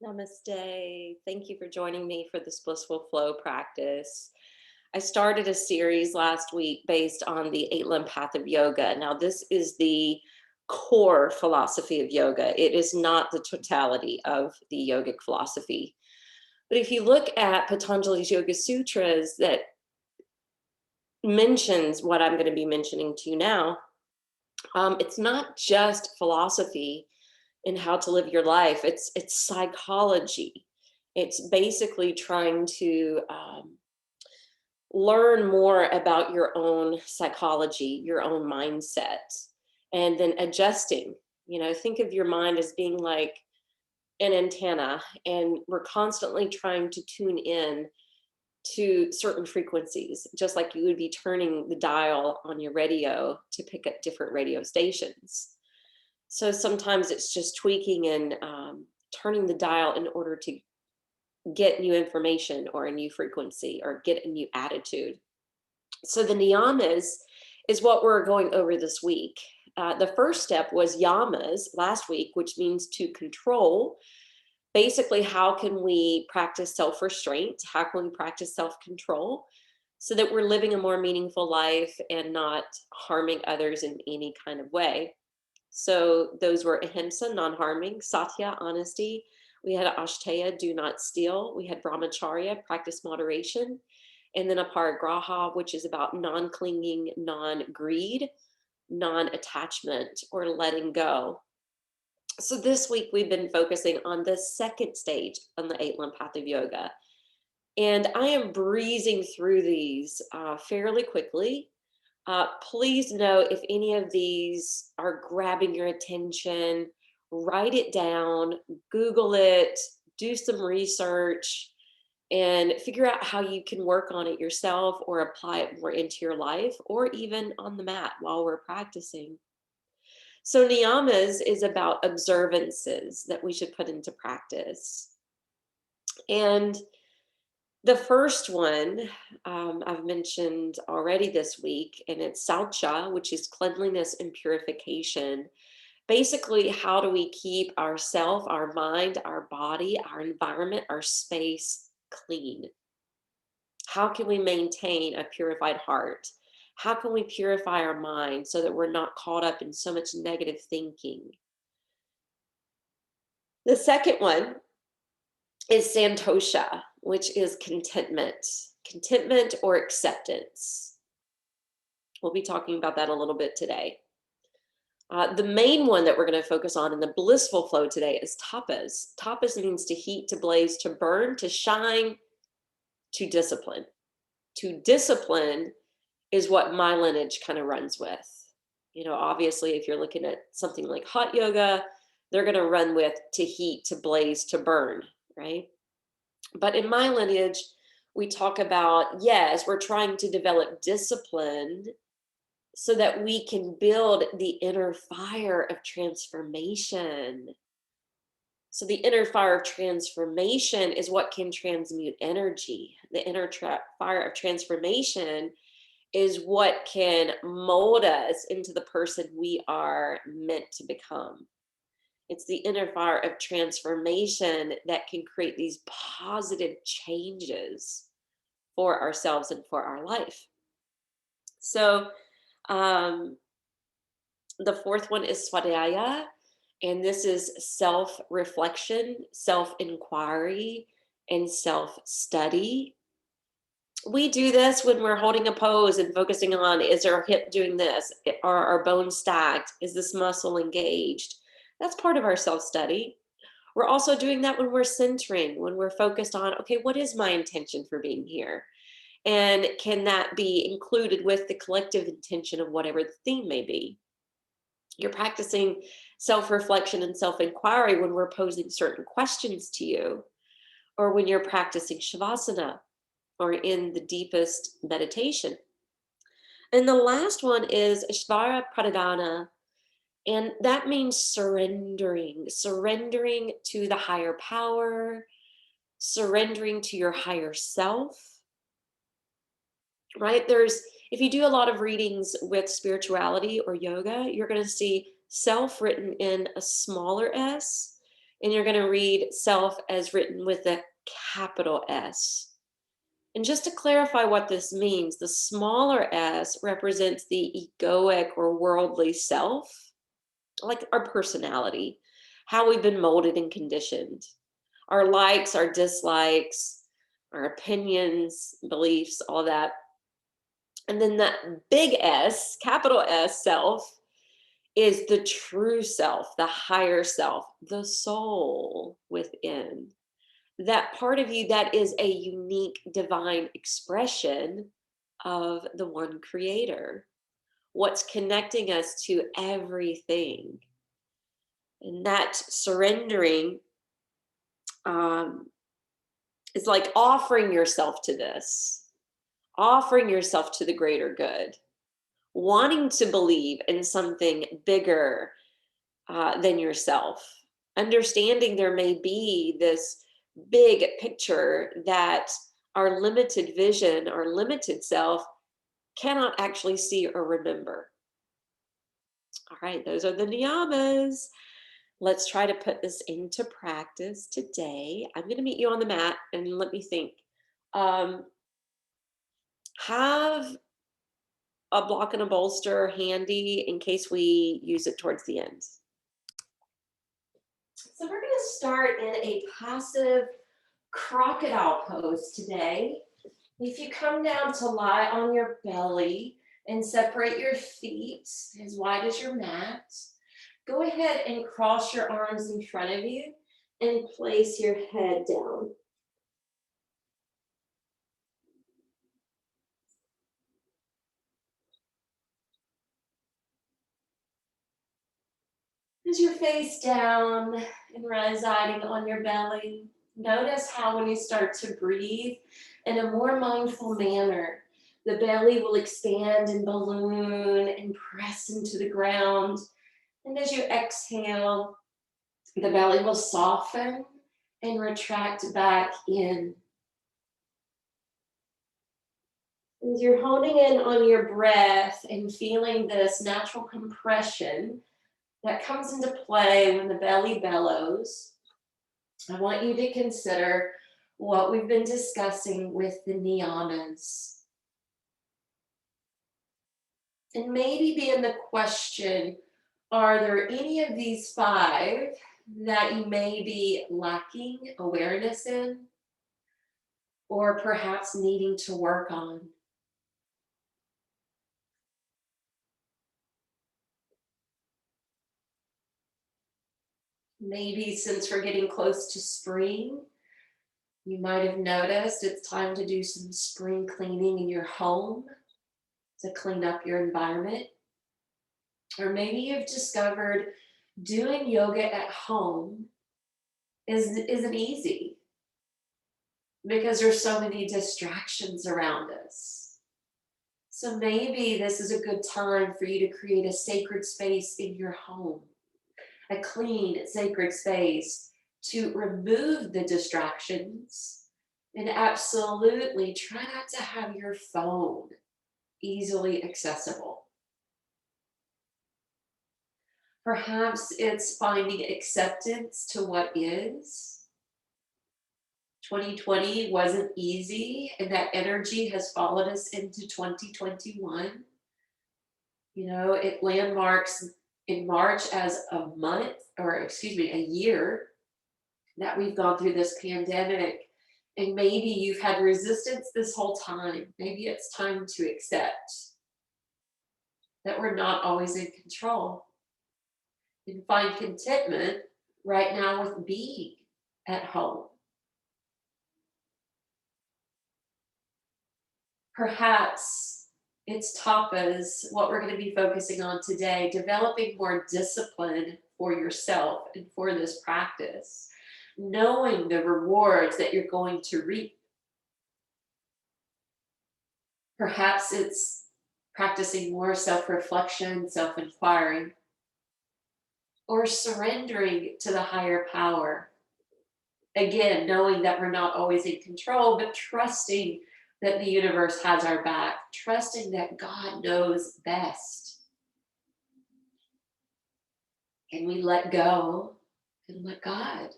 Namaste. Thank you for joining me for this Blissful Flow practice. I started a series last week based on the eight limb path of yoga. Now, this is the core philosophy of yoga. It is not the totality of the yogic philosophy. But if you look at Patanjali's Yoga Sutras that mentions what I'm going to be mentioning to you now, it's not just philosophy in how to live your life. It's psychology. It's basically trying to learn more about your own psychology, your own mindset, and then adjusting. Think of your mind as being like an antenna, and we're constantly trying to tune in to certain frequencies, just like you would be turning the dial on your radio to pick up different radio stations. So sometimes it's just tweaking and turning the dial in order to get new information or a new frequency or get a new attitude. So the niyamas is what we're going over this week. The first step was yamas last week, which means to control. Basically, how can we practice self-restraint? How can we practice self-control so that we're living a more meaningful life and not harming others in any kind of way? So those were ahimsa, non-harming; satya, honesty; we had ashteya, do not steal; we had brahmacharya, practice moderation; and then aparigraha, which is about non-clinging, non-greed, non-attachment, or letting go. So this week we've been focusing on the second stage on the eight limb path of yoga. And I am breezing through these fairly quickly. Please know if any of these are grabbing your attention, write it down, Google it, do some research, and figure out how you can work on it yourself or apply it more into your life or even on the mat while we're practicing. So, niyamas is about observances that we should put into practice. And the first one I've mentioned already this week, and it's saucha, which is cleanliness and purification. Basically, how do we keep ourself, our mind, our body, our environment, our space clean? How can we maintain a purified heart? How can we purify our mind so that we're not caught up in so much negative thinking? The second one is santosha, which is contentment or acceptance. We'll be talking about that a little bit today. The main one that we're going to focus on in the blissful flow today is tapas. Tapas means to heat, to blaze, to burn, to shine, to discipline. To discipline is what my lineage kind of runs with. Obviously, if you're looking at something like hot yoga, they're going to run with to heat, to blaze, to burn, right? But in my lineage, we talk about, yes, we're trying to develop discipline so that we can build the inner fire of transformation. So the inner fire of transformation is what can transmute energy. The inner fire of transformation is what can mold us into the person we are meant to become. It's the inner fire of transformation that can create these positive changes for ourselves and for our life. So the fourth one is swadhyaya, and this is self-reflection, self-inquiry, and self-study. We do this when we're holding a pose and focusing on, is our hip doing this? Are our bones stacked? Is this muscle engaged? That's part of our self-study. We're also doing that when we're centering, when we're focused on, okay, what is my intention for being here? And can that be included with the collective intention of whatever the theme may be? You're practicing self-reflection and self-inquiry when we're posing certain questions to you, or when you're practicing shavasana, or in the deepest meditation. And the last one is Ishvara Pradhana, and that means surrendering to the higher power, surrendering to your higher self, right? If you do a lot of readings with spirituality or yoga, you're going to see self written in a smaller s. And you're going to read self as written with a capital S. And just to clarify what this means, the smaller s represents the egoic or worldly self, like our personality, how we've been molded and conditioned, our likes, our dislikes, our opinions, beliefs, all that. And then that big S, capital S self, is the true self, the higher self, the soul within. That part of you that is a unique divine expression of the one creator, what's connecting us to everything. And that surrendering is like offering yourself to this, offering yourself to the greater good, wanting to believe in something bigger than yourself, understanding there may be this big picture that our limited vision, our limited self cannot actually see or remember. All right, those are the niyamas. Let's try to put this into practice today. I'm going to meet you on the mat and let me think. Um, have a block and a bolster handy in case we use it towards the end. So we're going to start in a passive crocodile pose today. If you come down to lie on your belly and separate your feet as wide as your mat, go ahead and cross your arms in front of you and place your head down. As you're face down and residing on your belly, notice how when you start to breathe in a more mindful manner, the belly will expand and balloon and press into the ground. And as you exhale, the belly will soften and retract back in. As you're honing in on your breath and feeling this natural compression that comes into play when the belly bellows, I want you to consider what we've been discussing with the niyamas. And maybe be in the question, are there any of these 5 that you may be lacking awareness in, or perhaps needing to work on? Maybe since we're getting close to spring, you might have noticed it's time to do some spring cleaning in your home to clean up your environment. Or maybe you've discovered doing yoga at home isn't easy because there's so many distractions around us. So maybe this is a good time for you to create a sacred space in your home, a clean, sacred space to remove the distractions, and absolutely try not to have your phone easily accessible. Perhaps it's finding acceptance to what is. 2020 wasn't easy, and that energy has followed us into 2021. You know, it landmarks in March as a month, or excuse me, a year that we've gone through this pandemic. And maybe you've had resistance this whole time. Maybe it's time to accept that we're not always in control and find contentment right now with being at home. Perhaps it's tapas, what we're going to be focusing on today, developing more discipline for yourself and for this practice, knowing the rewards that you're going to reap. Perhaps it's practicing more self-reflection, self-inquiry, or surrendering to the higher power. Again, knowing that we're not always in control, but trusting that the universe has our back, trusting that God knows best. And we let go and let God.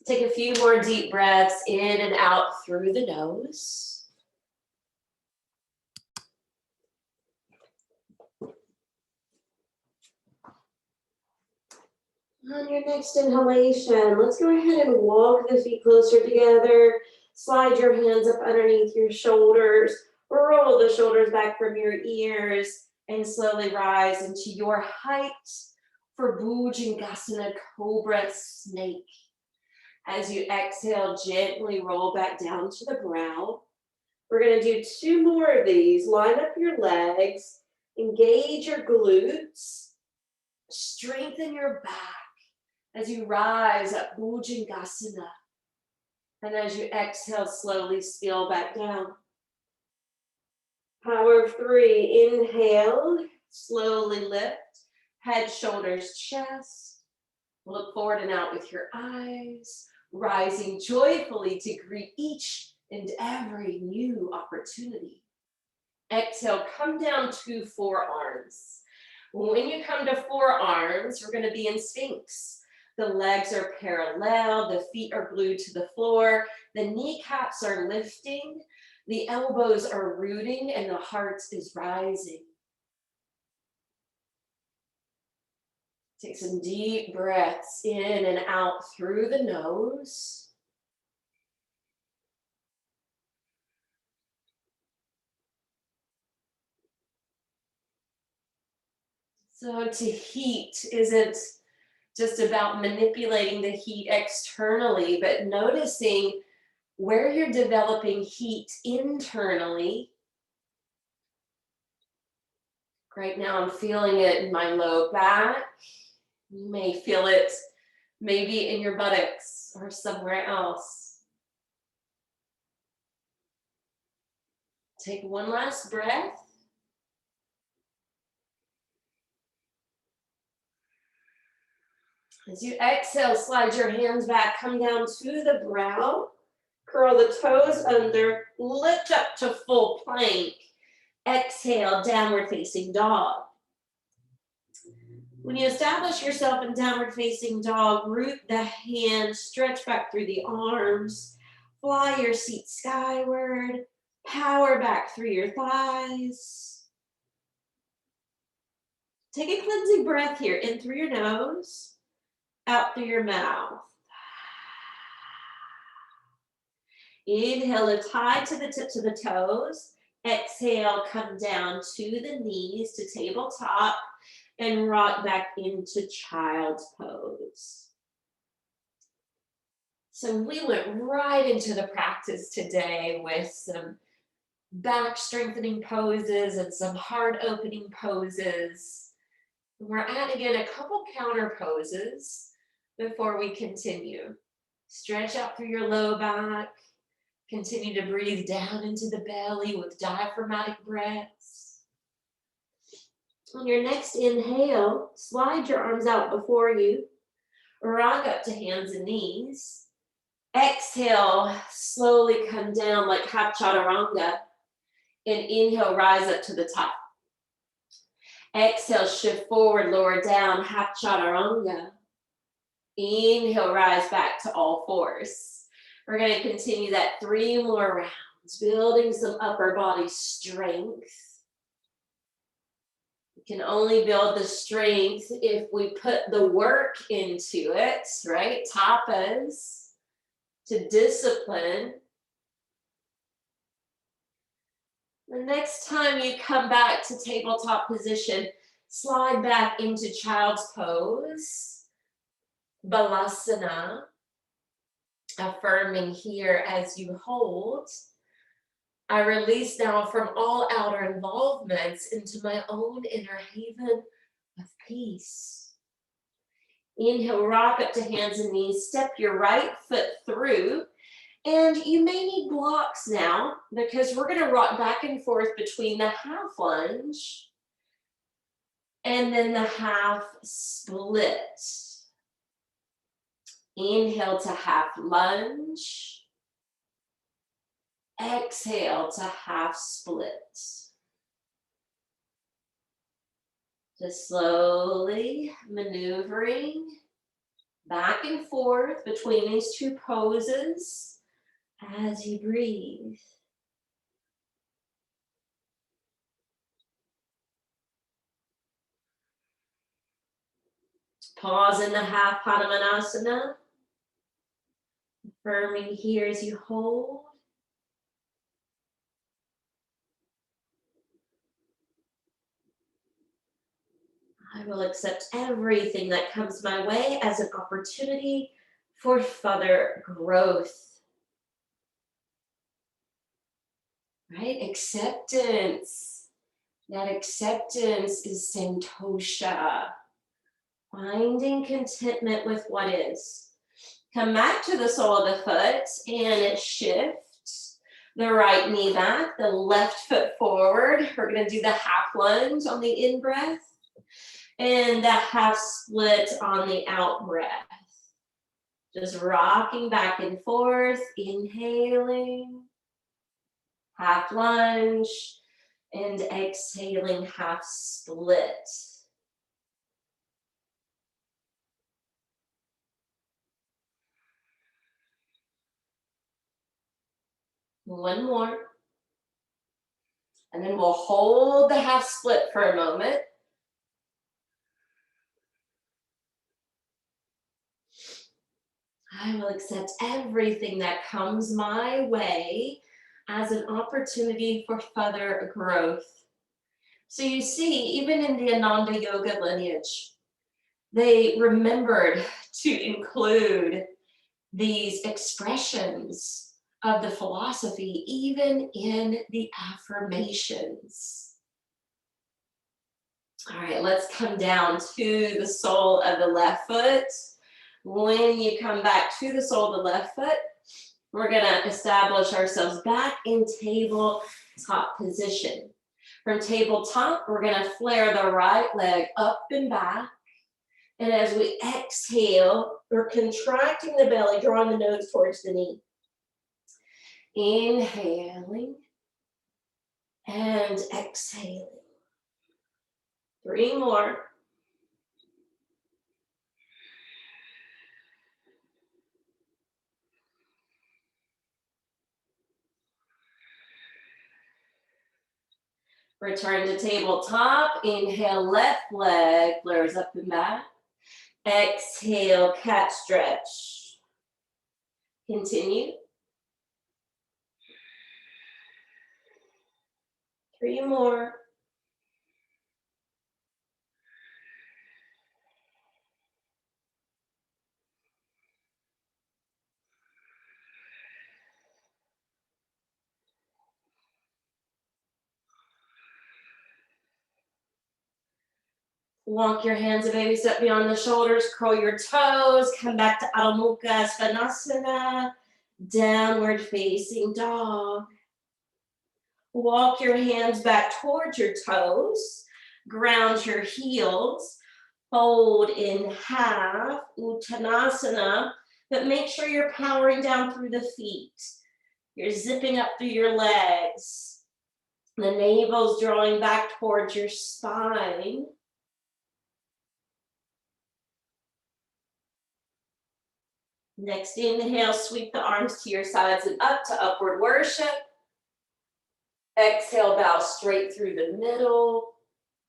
Take a few more deep breaths in and out through the nose. On your next inhalation, let's go ahead and walk the feet closer together. Slide your hands up underneath your shoulders. Roll the shoulders back from your ears and slowly rise into your height for Bhujangasana, Cobra Snake. As you exhale, gently roll back down to the brow. We're going to do 2 more of these. Line up your legs, engage your glutes, strengthen your back as you rise up, Bhujangasana. And as you exhale, slowly spill back down. Power of 3, inhale, slowly lift, head, shoulders, chest. Look forward and out with your eyes, rising joyfully to greet each and every new opportunity. Exhale, come down to forearms. When you come to forearms, we're going to be in Sphinx. The legs are parallel, the feet are glued to the floor, the kneecaps are lifting, the elbows are rooting, and the heart is rising. Take some deep breaths in and out through the nose. So to heat isn't just about manipulating the heat externally, but noticing where you're developing heat internally. Right now I'm feeling it in my low back. You may feel it maybe in your buttocks or somewhere else. Take one last breath. As you exhale, slide your hands back, come down to the brow, curl the toes under, lift up to full plank. Exhale, downward facing dog. When you establish yourself in downward facing dog, root the hands, stretch back through the arms, fly your seat skyward, power back through your thighs. Take a cleansing breath here, in through your nose, out through your mouth. Inhale, lift high to the tips of the toes. Exhale, come down to the knees to tabletop and rock back into child's pose. So we went right into the practice today with some back strengthening poses and some heart opening poses. We're adding in a couple counter poses before we continue. Stretch out through your low back. Continue to breathe down into the belly with diaphragmatic breaths. On your next inhale, slide your arms out before you. Rock up to hands and knees. Exhale, slowly come down like half chaturanga. And inhale, rise up to the top. Exhale, shift forward, lower down, half chaturanga. Inhale, rise back to all fours. We're going to continue that 3 more rounds, building some upper body strength. We can only build the strength if we put the work into it, right? Tapas, to discipline. The next time you come back to tabletop position, slide back into child's pose, Balasana, affirming here as you hold. I release now from all outer involvements into my own inner haven of peace. Inhale, rock up to hands and knees, step your right foot through. And you may need blocks now because we're going to rock back and forth between the half lunge and then the half split. Inhale to half lunge. Exhale to half split. Just slowly maneuvering back and forth between these two poses as you breathe. Pause in the half Padmanasana. Affirming here as you hold. I will accept everything that comes my way as an opportunity for further growth. Right? Acceptance. That acceptance is santosha. Finding contentment with what is. Come back to the sole of the foot and shift the right knee back, the left foot forward. We're going to do the half lunge on the in-breath and the half split on the out-breath. Just rocking back and forth, inhaling, half lunge, and exhaling, half split. One more. And then we'll hold the half split for a moment. I will accept everything that comes my way as an opportunity for further growth. So you see, even in the Ananda Yoga lineage, they remembered to include these expressions of the philosophy, even in the affirmations. All right, let's come down to the sole of the left foot. When you come back to the sole of the left foot, we're gonna establish ourselves back in tabletop position. From tabletop, we're gonna flare the right leg up and back. And as we exhale, we're contracting the belly, drawing the nose towards the knee. Inhaling and exhaling. 3 more. Return to tabletop. Inhale, left leg flares up and back. Exhale, cat stretch. Continue. 3 more. Walk your hands a baby step beyond the shoulders, curl your toes, come back to Adho Mukha Svanasana, downward facing dog. Walk your hands back towards your toes, ground your heels, fold in half, Uttanasana, but make sure you're powering down through the feet. You're zipping up through your legs. The navel's drawing back towards your spine. Next inhale, sweep the arms to your sides and up to upward worship. Exhale, bow straight through the middle,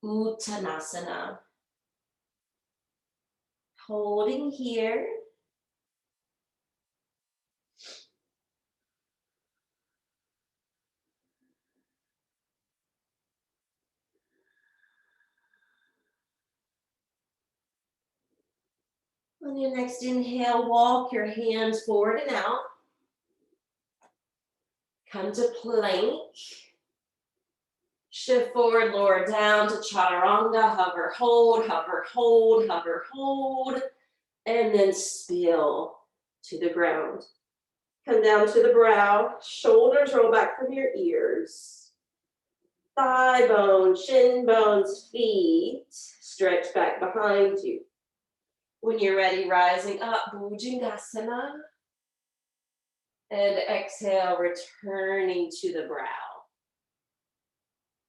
Uttanasana. Holding here. On your next inhale, walk your hands forward and out. Come to plank. Shift forward, lower down to chaturanga. Hover, hold, hover, hold, hover, hold. And then spill to the ground. Come down to the brow. Shoulders roll back from your ears. Thigh bones, shin bones, feet stretch back behind you. When you're ready, rising up, Bhujangasana. And exhale, returning to the brow.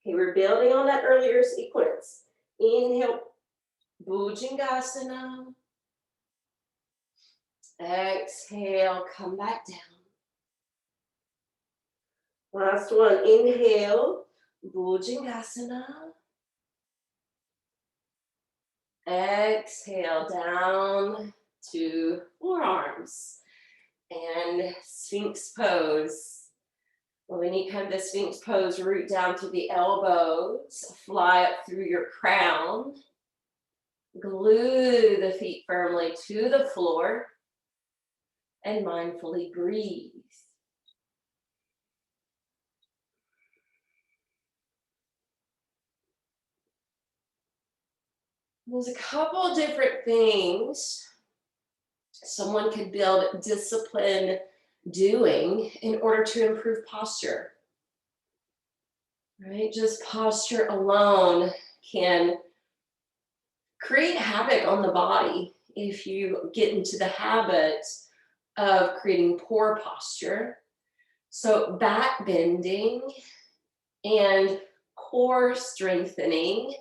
Okay, we're building on that earlier sequence. Inhale, Bhujangasana. Exhale, come back down. Last one, inhale, Bhujangasana. Exhale, down to forearms and Sphinx pose. When you come to Sphinx pose, root down to the elbows, fly up through your crown, glue the feet firmly to the floor, and mindfully breathe. There's a couple different things someone could build discipline doing in order to improve posture. Right? Just posture alone can create havoc on the body if you get into the habit of creating poor posture. So back bending and core strengthening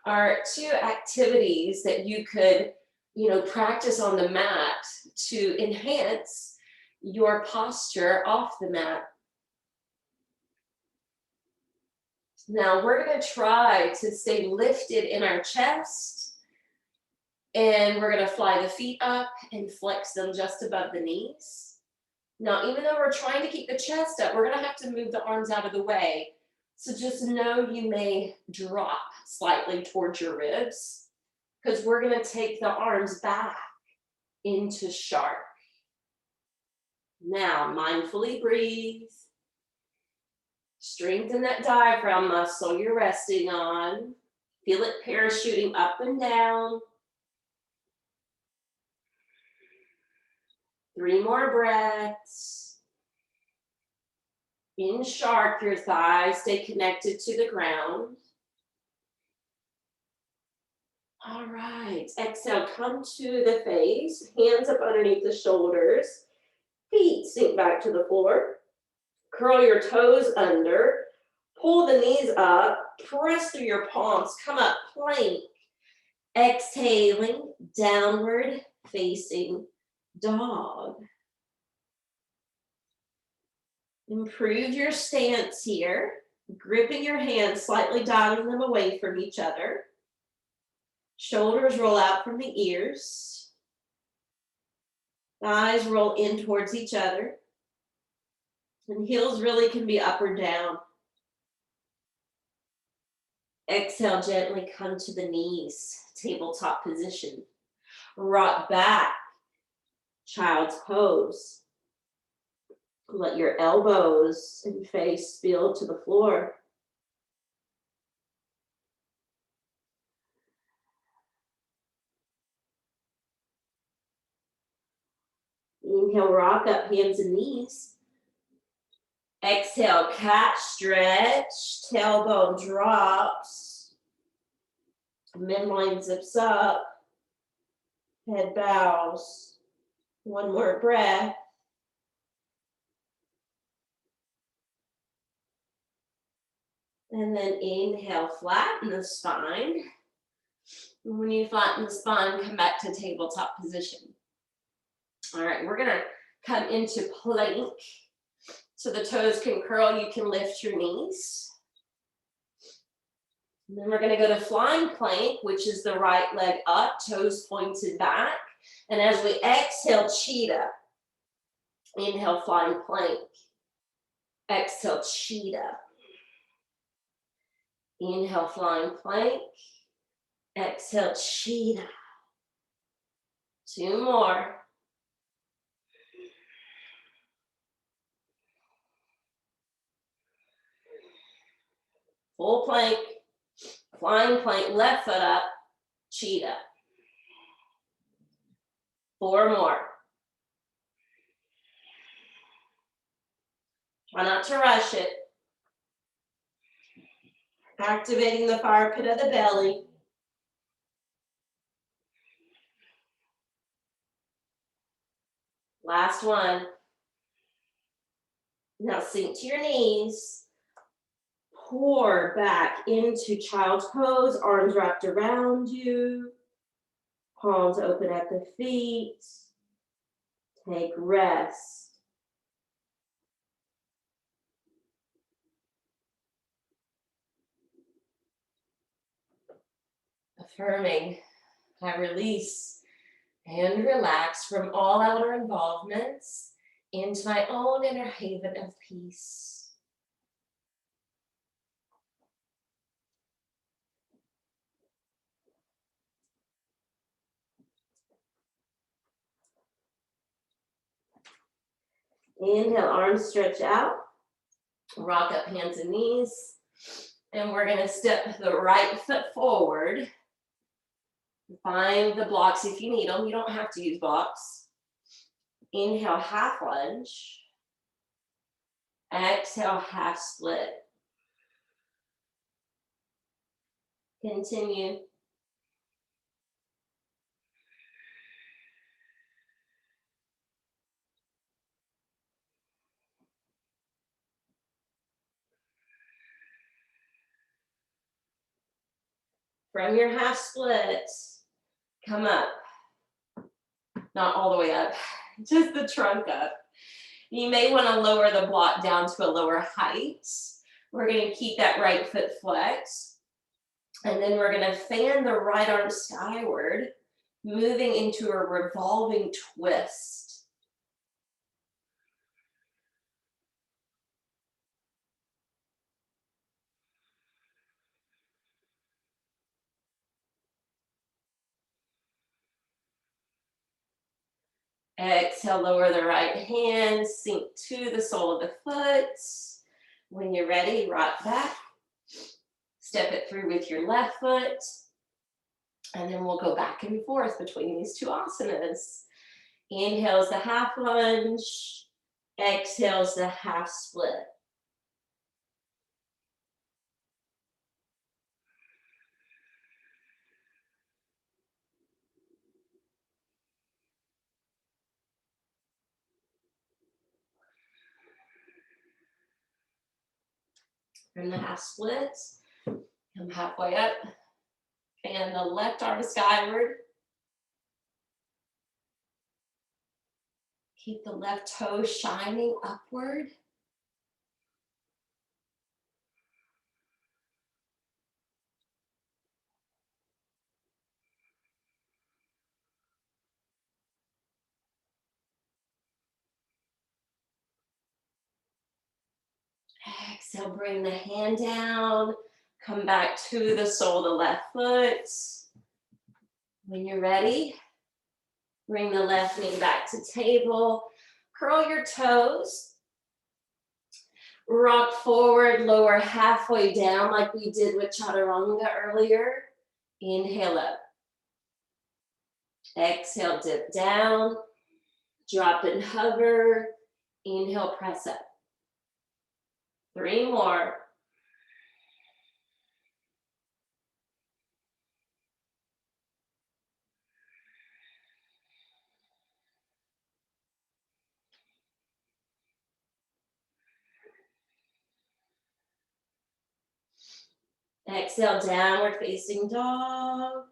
are two activities that you could, practice on the mat to enhance your posture off the mat. Now we're going to try to stay lifted in our chest, and we're going to fly the feet up and flex them just above the knees. Now, even though we're trying to keep the chest up, we're going to have to move the arms out of the way. So just know you may drop slightly towards your ribs because we're going to take the arms back into shark. Now, mindfully breathe. Strengthen that diaphragm muscle you're resting on. Feel it parachuting up and down. 3 more breaths. In shark, your thighs stay connected to the ground. All right, exhale, come to the face, hands up underneath the shoulders, feet sink back to the floor. Curl your toes under, pull the knees up, press through your palms, come up, plank. Exhaling, downward facing dog. Improve your stance here, gripping your hands, slightly dialing them away from each other. Shoulders roll out from the ears. Thighs roll in towards each other. And heels really can be up or down. Exhale, gently come to the knees, tabletop position. Rock back, child's pose. Let your elbows and face spill to the floor. Inhale, rock up, hands and knees. Exhale, cat stretch, tailbone drops. Midline zips up, head bows. One more breath. And then inhale, flatten the spine. And when you flatten the spine, come back to tabletop position. All right, we're gonna come into plank. So the toes can curl, you can lift your knees. And then we're gonna go to flying plank, which is the right leg up, toes pointed back. And as we exhale, cheetah. Inhale, flying plank. Exhale, cheetah. Inhale, flying plank. Exhale, cheetah. 2 more. Full plank, flying plank, left foot up, cheetah. 4 more. Try not to rush it. Activating the fire pit of the belly. Last one. Now sink to your knees. Pour back into child's pose, arms wrapped around you, palms open at the feet. Take rest. Affirming, I release and relax from all outer involvements into my own inner haven of peace. Inhale, arms stretch out. Rock up hands and knees. And we're going to step the right foot forward. Find the blocks if you need them. You don't have to use blocks. Inhale, half lunge. Exhale, half split. Continue. From your half split, come up. Not all the way up, just the trunk up. You may want to lower the block down to a lower height. We're going to keep that right foot flexed. And then we're going to fan the right arm skyward, moving into a revolving twist. Exhale, lower the right hand, sink to the sole of the foot. When you're ready, rock back. Step it through with your left foot. And then we'll go back and forth between these two asanas. Inhales the half lunge. Exhales the half split. From the half split, come halfway up. Fan the left arm skyward. Keep the left toe shining upward. Exhale, bring the hand down. Come back to the sole of the left foot. When you're ready, bring the left knee back to table. Curl your toes. Rock forward, lower halfway down like we did with chaturanga earlier. Inhale up. Exhale, dip down. Drop and hover. Inhale, press up. 3 more. Exhale, downward facing dog.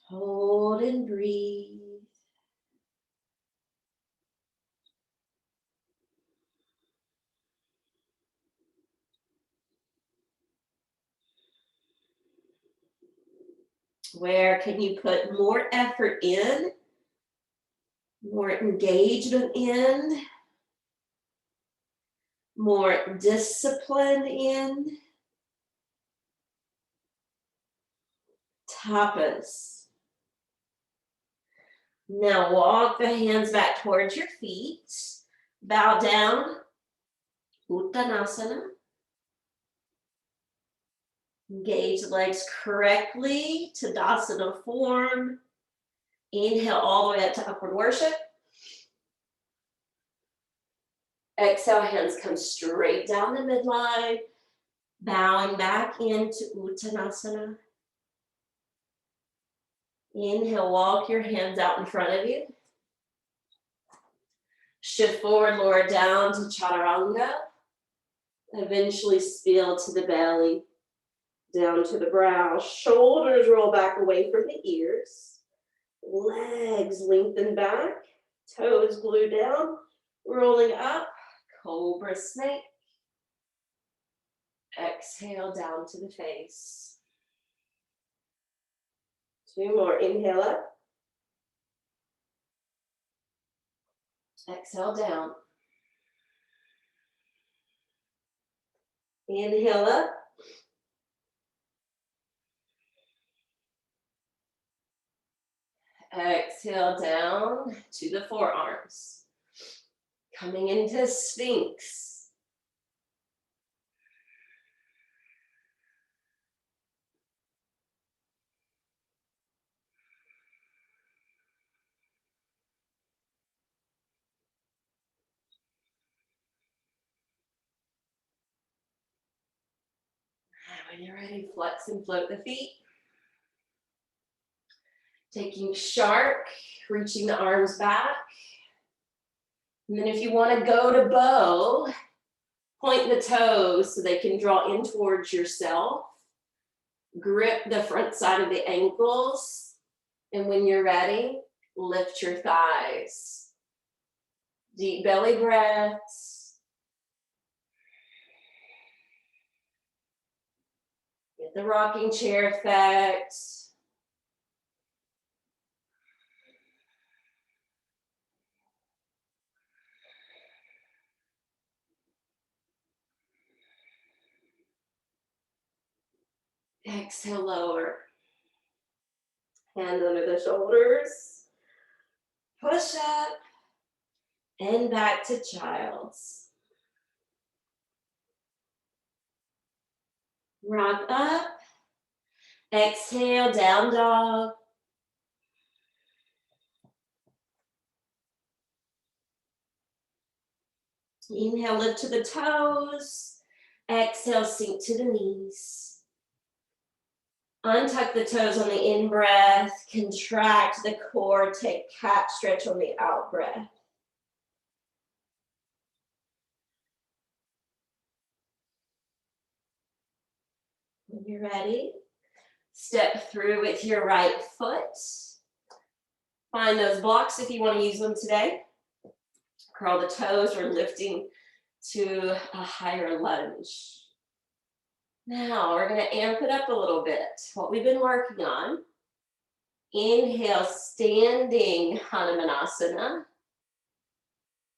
Hold and breathe. Where can you put more effort in, more engagement in, more discipline in? Tapas. Now walk the hands back towards your feet. Bow down. Uttanasana. Engage the legs correctly. Tadasana form. Inhale all the way up to upward worship. Exhale, hands come straight down the midline. Bowing back into Uttanasana. Inhale, walk your hands out in front of you. Shift forward, lower down to chaturanga. Eventually spill to the belly, down to the brow. Shoulders roll back away from the ears. Legs lengthen back. Toes glue down. Rolling up. Cobra snake. Exhale down to the face. 2 more. Inhale up. Exhale down. Inhale up. Exhale down to the forearms. Coming into Sphinx. And when you're ready, flex and float the feet. Taking shark, reaching the arms back. And then if you want to go to bow, point the toes so they can draw in towards yourself. Grip the front side of the ankles. And when you're ready, lift your thighs. Deep belly breaths. Get the rocking chair effect. Exhale, lower. Hands under the shoulders. Push up. And back to child's. Rock up. Exhale, down dog. Inhale, lift to the toes. Exhale, sink to the knees. Untuck the toes on the in-breath. Contract the core. Take cat stretch on the out-breath. When you're ready, step through with your right foot. Find those blocks if you want to use them today. Curl the toes or lifting to a higher lunge. Now we're going to amp it up a little bit. What we've been working on. Inhale, standing Hanumanasana.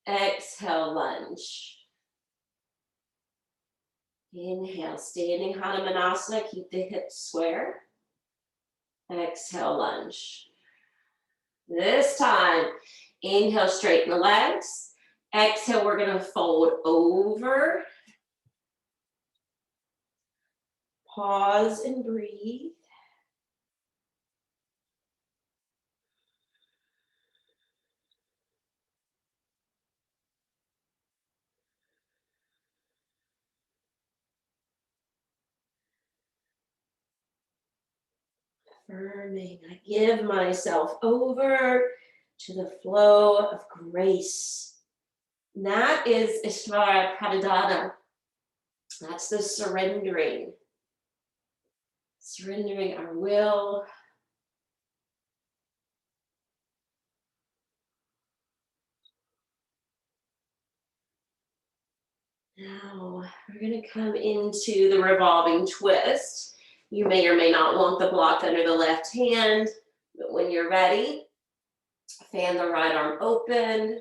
Exhale, lunge. Inhale, standing Hanumanasana. Keep the hips square. Exhale, lunge. This time, inhale, straighten the legs. Exhale, we're going to fold over. Pause and breathe. Affirming, I give myself over to the flow of grace. And that is Ishvara Pradadana. That's the surrendering. Surrendering our will. Now we're going to come into the revolving twist. You may or may not want the block under the left hand, but when you're ready, fan the right arm open,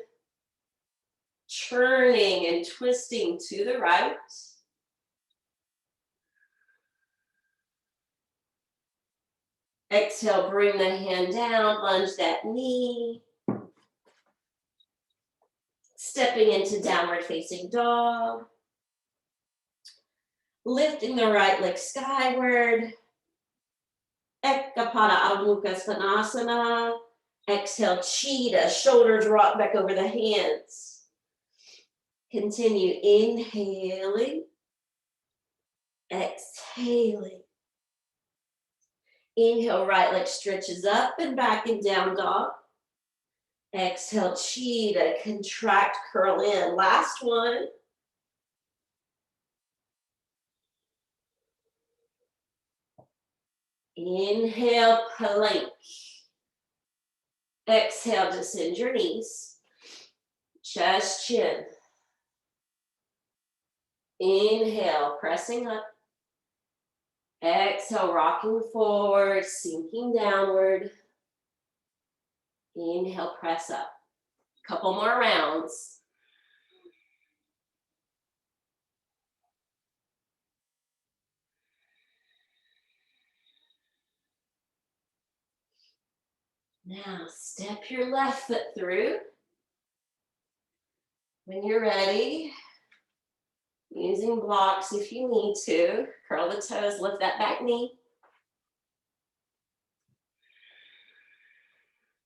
churning and twisting to the right. Exhale, bring the hand down, lunge that knee. Stepping into downward facing dog. Lifting the right leg skyward. Ekapada Adho Mukha Svanasana. Exhale, cheetah. Shoulders rock back over the hands. Continue inhaling. Exhaling. Inhale, right leg stretches up and back in down dog. Exhale, cheetah, contract, curl in. Last one. Inhale, plank. Exhale, descend your knees. Chest, chin. Inhale, pressing up. Exhale, rocking forward, sinking downward. Inhale, press up. Couple more rounds. Now, step your left foot through. When you're ready, using blocks if you need to. Curl the toes, lift that back knee.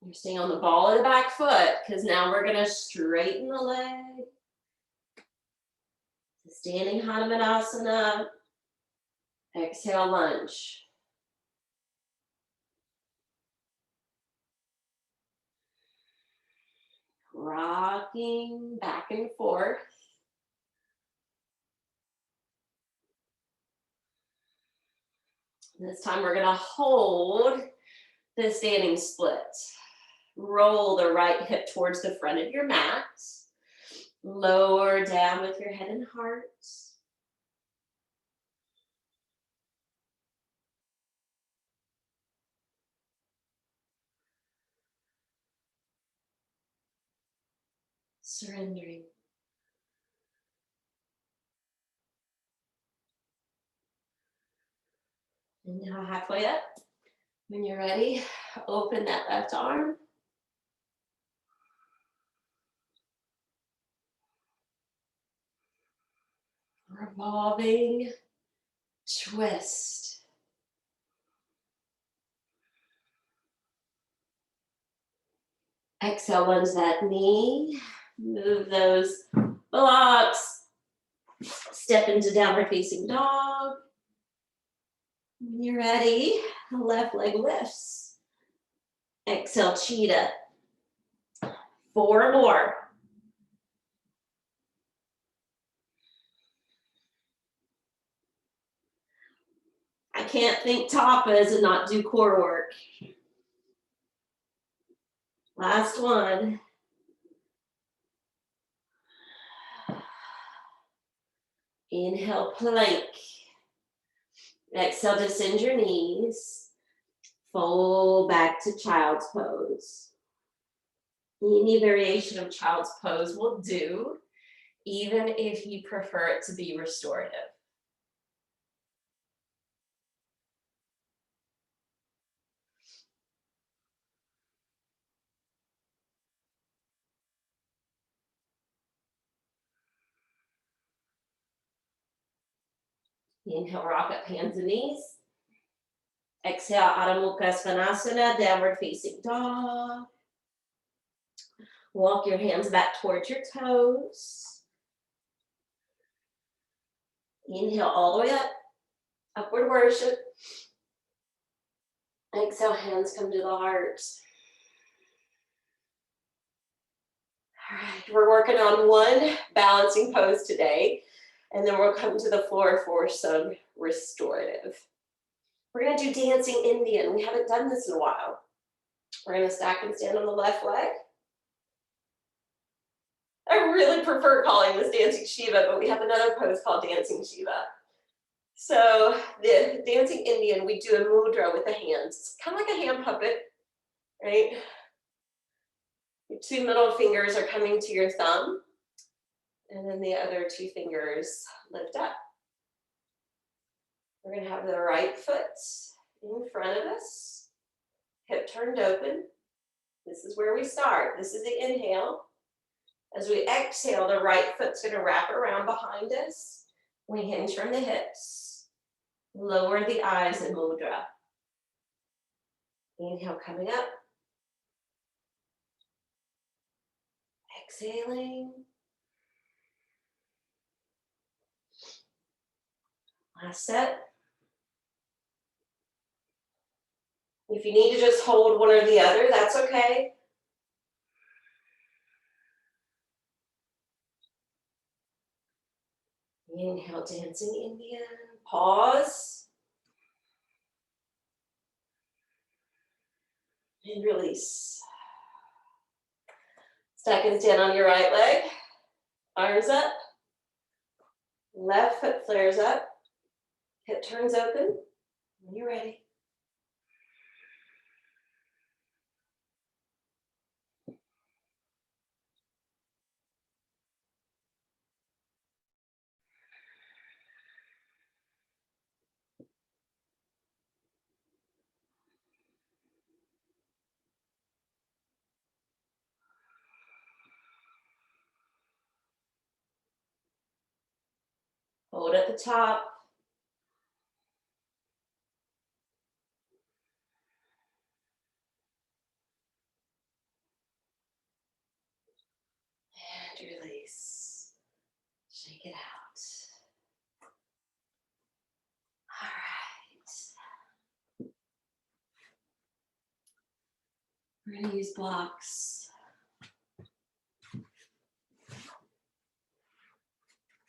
You're staying on the ball of the back foot because now we're going to straighten the leg. Standing Hanumanasana. Exhale, lunge. Rocking back and forth. This time we're going to hold the standing split. Roll the right hip towards the front of your mat. Lower down with your head and heart. Surrendering. And now halfway up. When you're ready, open that left arm. Revolving twist. Exhale, lunge that knee. Move those blocks. Step into downward facing dog. When you're ready, left leg lifts. Exhale, cheetah. 4 more. I can't think tapas and not do core work. Last one. Inhale, plank. Exhale, descend your knees. Fold back to child's pose. Any variation of child's pose will do, even if you prefer it to be restorative. Inhale, rock up hands and knees. Exhale, Adho Mukha Svanasana, downward facing dog. Walk your hands back towards your toes. Inhale all the way up, upward worship. Exhale, hands come to the heart. All right, we're working on one balancing pose today, and then we'll come to the floor for some restorative. We're gonna do dancing Indian. We haven't done this in a while. We're gonna stack and stand on the left leg. I really prefer calling this dancing Shiva, but we have another pose called dancing Shiva. So the dancing Indian, we do a mudra with the hands. It's kind of like a hand puppet, right? Your 2 middle fingers are coming to your thumb, and then the other 2 fingers lift up. We're gonna have the right foot in front of us, hip turned open. This is where we start. This is the inhale. As we exhale, the right foot's gonna wrap around behind us. We hinge from the hips. Lower the eyes in mudra. Inhale, coming up. Exhaling. Last set. If you need to just hold one or the other, that's okay. Inhale, dancing Indian. Pause. And release. Second stand on your right leg. Arms up. Left foot flares up. Hip turns open. When you're ready. Hold at the top. And release. Shake it out. All right. We're going to use blocks.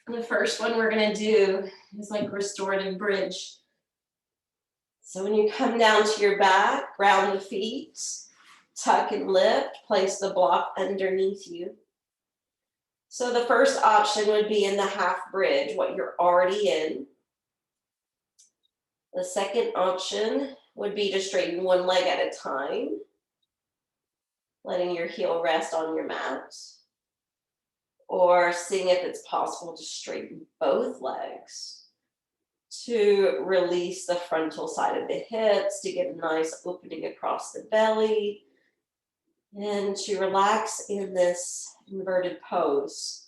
And the first one we're going to do is like restorative bridge. So when you come down to your back, ground the feet, tuck and lift, place the block underneath you. So the first option would be in the half bridge, what you're already in. The second option would be to straighten one leg at a time, letting your heel rest on your mat. Or seeing if it's possible to straighten both legs to release the frontal side of the hips, to get a nice opening across the belly, and to relax in this inverted pose.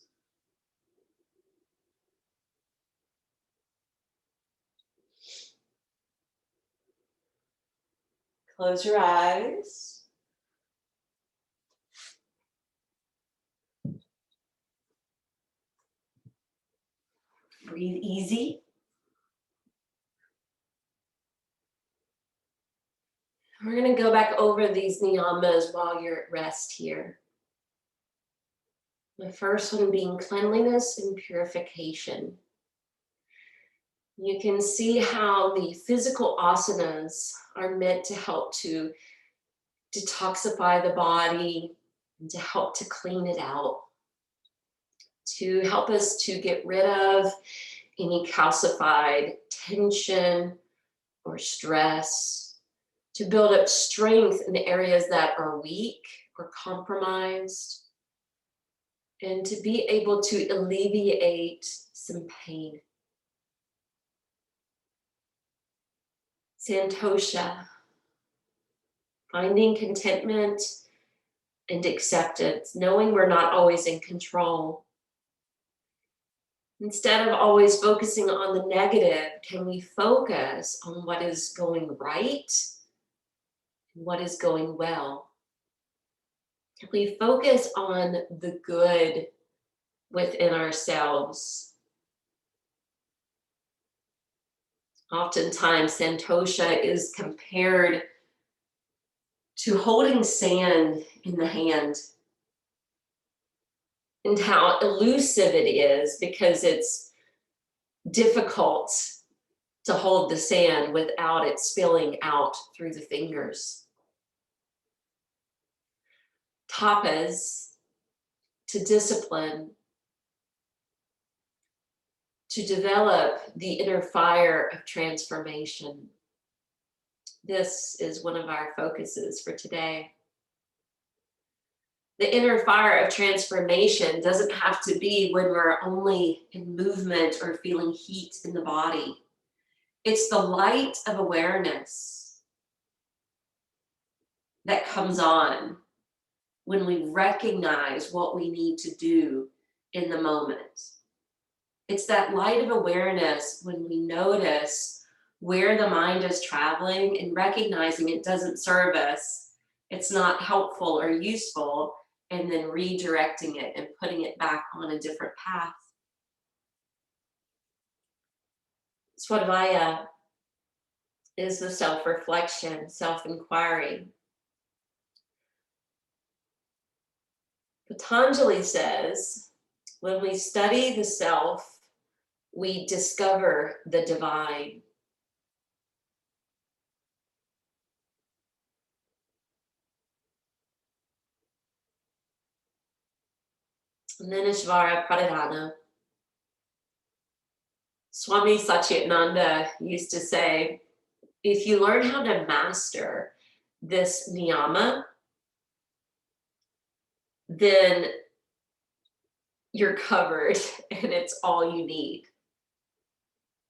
Close your eyes. Breathe easy. We're going to go back over these niyamas while you're at rest here. The first one being cleanliness and purification. You can see how the physical asanas are meant to help to detoxify the body and to help to clean it out, to help us to get rid of any calcified tension or stress, to build up strength in the areas that are weak or compromised, and to be able to alleviate some pain. Santosha, finding contentment and acceptance, knowing we're not always in control. Instead of always focusing on the negative, can we focus on what is going right and what is going well? Can we focus on the good within ourselves? Oftentimes, santosha is compared to holding sand in the hand, and how elusive it is because it's difficult to hold the sand without it spilling out through the fingers. Tapas, to discipline, to develop the inner fire of transformation. This is one of our focuses for today. The inner fire of transformation doesn't have to be when we're only in movement or feeling heat in the body. It's the light of awareness that comes on when we recognize what we need to do in the moment. It's that light of awareness when we notice where the mind is traveling and recognizing it doesn't serve us, it's not helpful or useful, and then redirecting it and putting it back on a different path. Swadhyaya is the self-reflection, self-inquiry. Patanjali says, when we study the self, we discover the divine. And then Ishvara Pradhana. Swami Satchidananda used to say, if you learn how to master this niyama, then you're covered and it's all you need.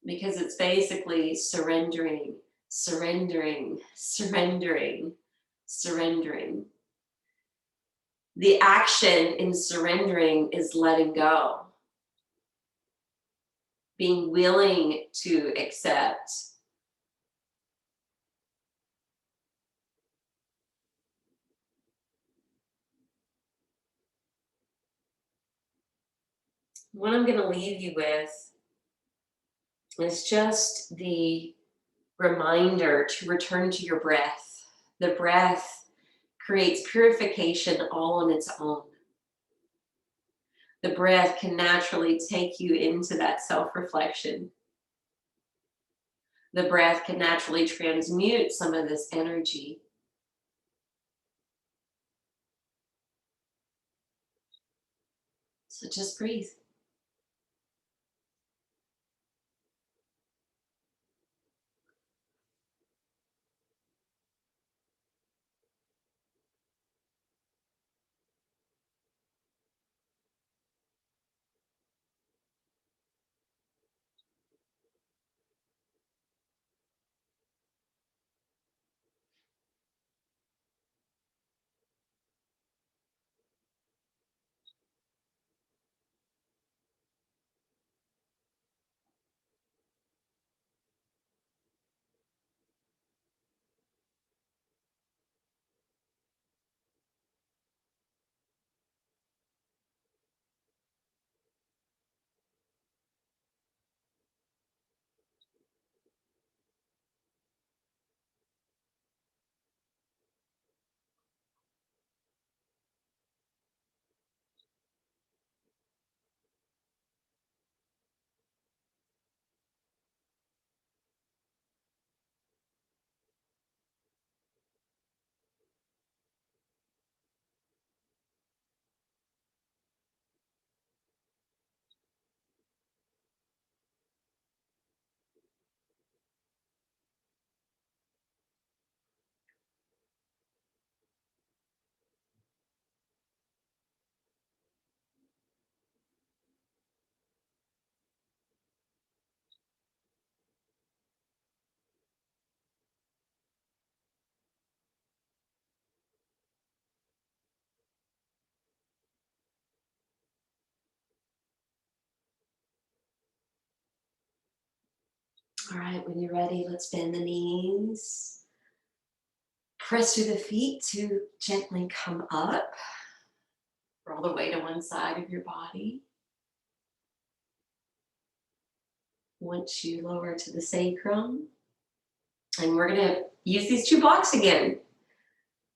Because it's basically surrendering, surrendering, surrendering, surrendering. The action in surrendering is letting go, being willing to accept. What I'm going to leave you with is just the reminder to return to your breath. The breath creates purification all on its own. The breath can naturally take you into that self-reflection. The breath can naturally transmute some of this energy. So just breathe. All right, when you're ready, let's bend the knees. Press through the feet to gently come up. Roll the weight to one side of your body. Once you lower to the sacrum. And we're going to use these two blocks again.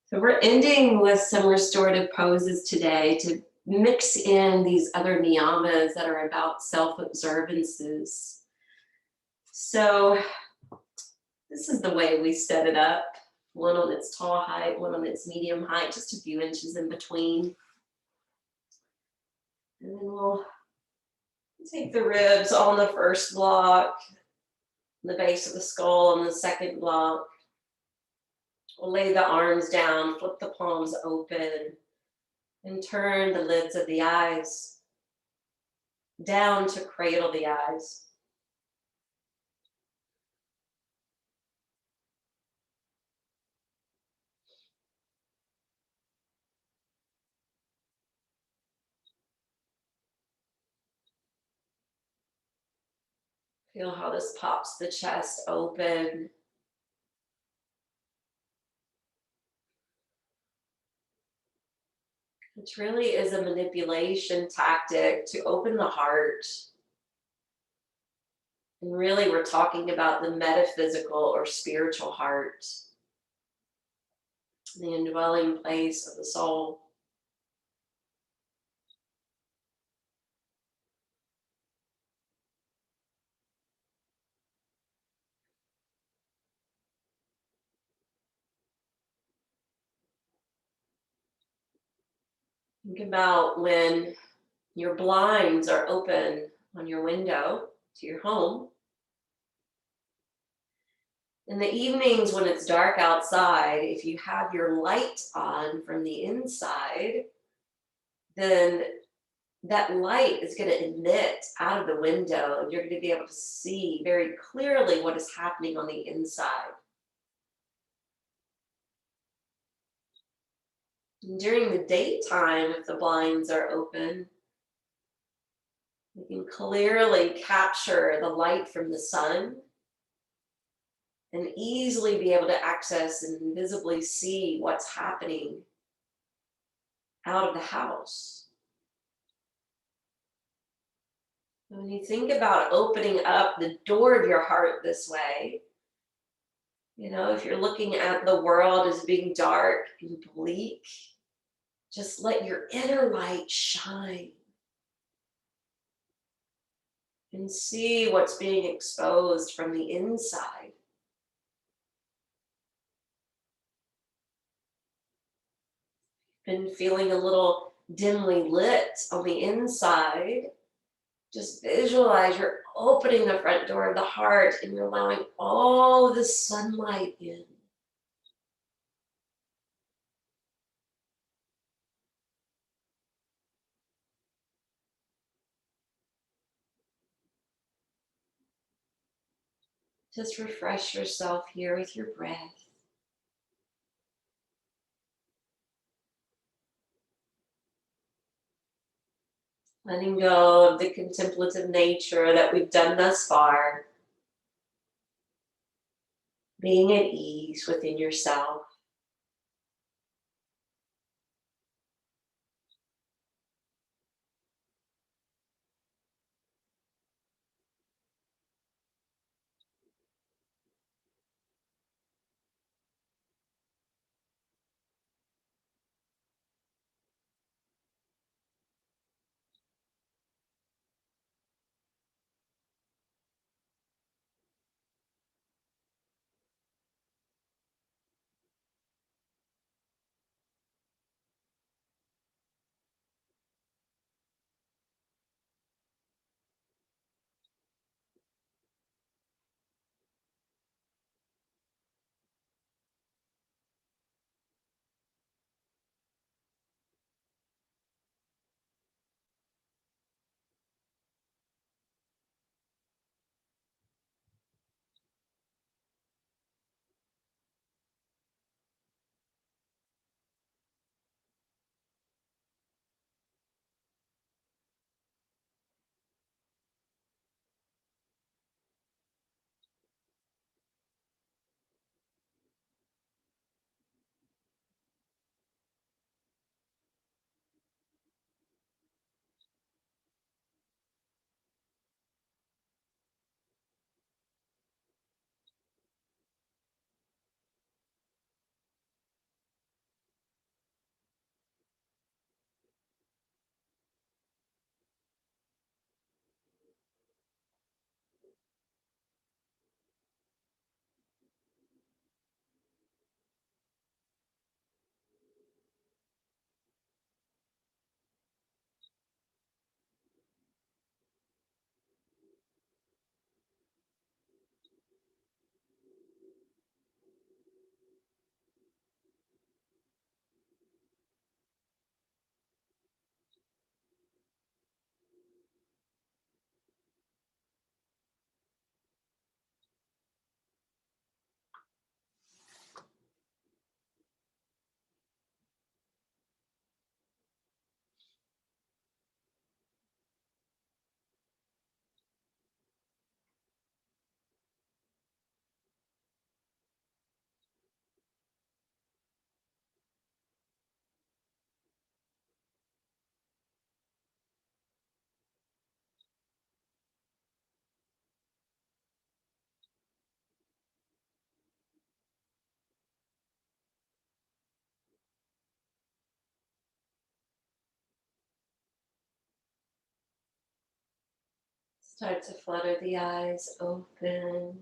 So we're ending with some restorative poses today to mix in these other niyamas that are about self-observances. So this is the way we set it up. One on its tall height, one on its medium height, just a few inches in between. And then we'll take the ribs on the first block, the base of the skull on the second block. We'll lay the arms down, flip the palms open, and turn the lids of the eyes down to cradle the eyes. Feel how this pops the chest open. It really is a manipulation tactic to open the heart. And really, we're talking about the metaphysical or spiritual heart, the indwelling place of the soul. Think about when your blinds are open on your window to your home. In the evenings when it's dark outside, if you have your light on from the inside, then that light is going to emit out of the window and you're going to be able to see very clearly what is happening on the inside. And during the daytime, if the blinds are open, you can clearly capture the light from the sun and easily be able to access and visibly see what's happening out of the house. And when you think about opening up the door of your heart this way, if you're looking at the world as being dark and bleak, just let your inner light shine and see what's being exposed from the inside. Been feeling a little dimly lit on the inside, just visualize you're opening the front door of the heart and you're allowing all of the sunlight in. Just refresh yourself here with your breath. Letting go of the contemplative nature that we've done thus far. Being at ease within yourself. Start to flutter the eyes open.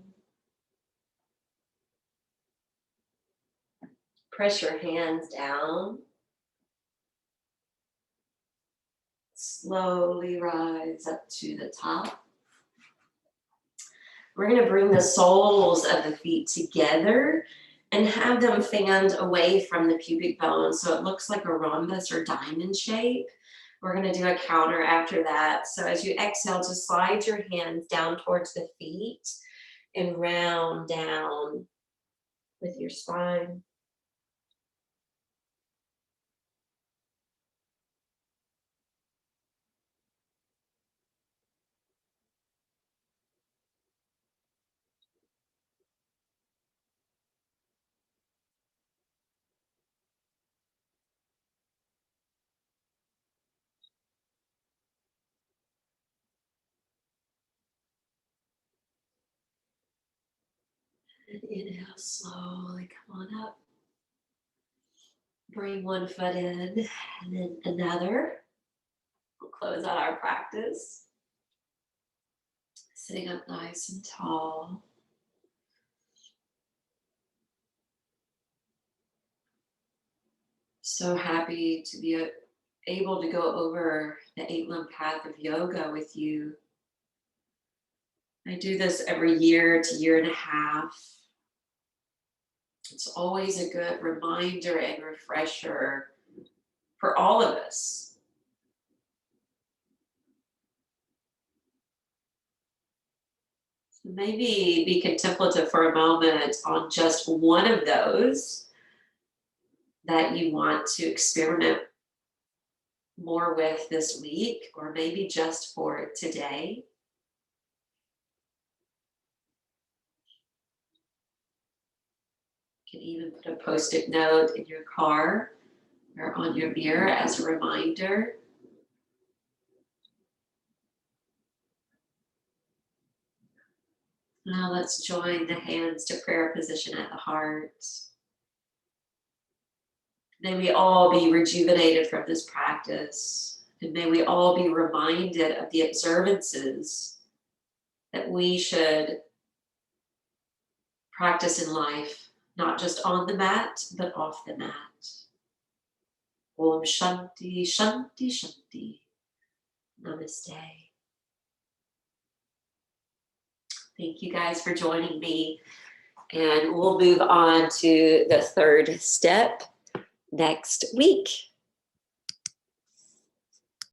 Press your hands down. Slowly rise up to the top. We're going to bring the soles of the feet together and have them fanned away from the pubic bone so it looks like a rhombus or diamond shape. We're going to do a counter after that. So as you exhale, just slide your hands down towards the feet and round down with your spine. And inhale, slowly come on up. Bring one foot in and then another. We'll close out our practice. Sitting up nice and tall. So happy to be able to go over the 8-limb path of yoga with you. I do this every year to year and a half. It's always a good reminder and refresher for all of us. So maybe be contemplative for a moment on just one of those that you want to experiment more with this week, or maybe just for today. You can even put a post-it note in your car or on your mirror as a reminder. Now let's join the hands to prayer position at the heart. May we all be rejuvenated from this practice, and may we all be reminded of the observances that we should practice in life, not just on the mat, but off the mat. Om Shanti, Shanti, Shanti. Namaste. Thank you guys for joining me. And we'll move on to the third step next week.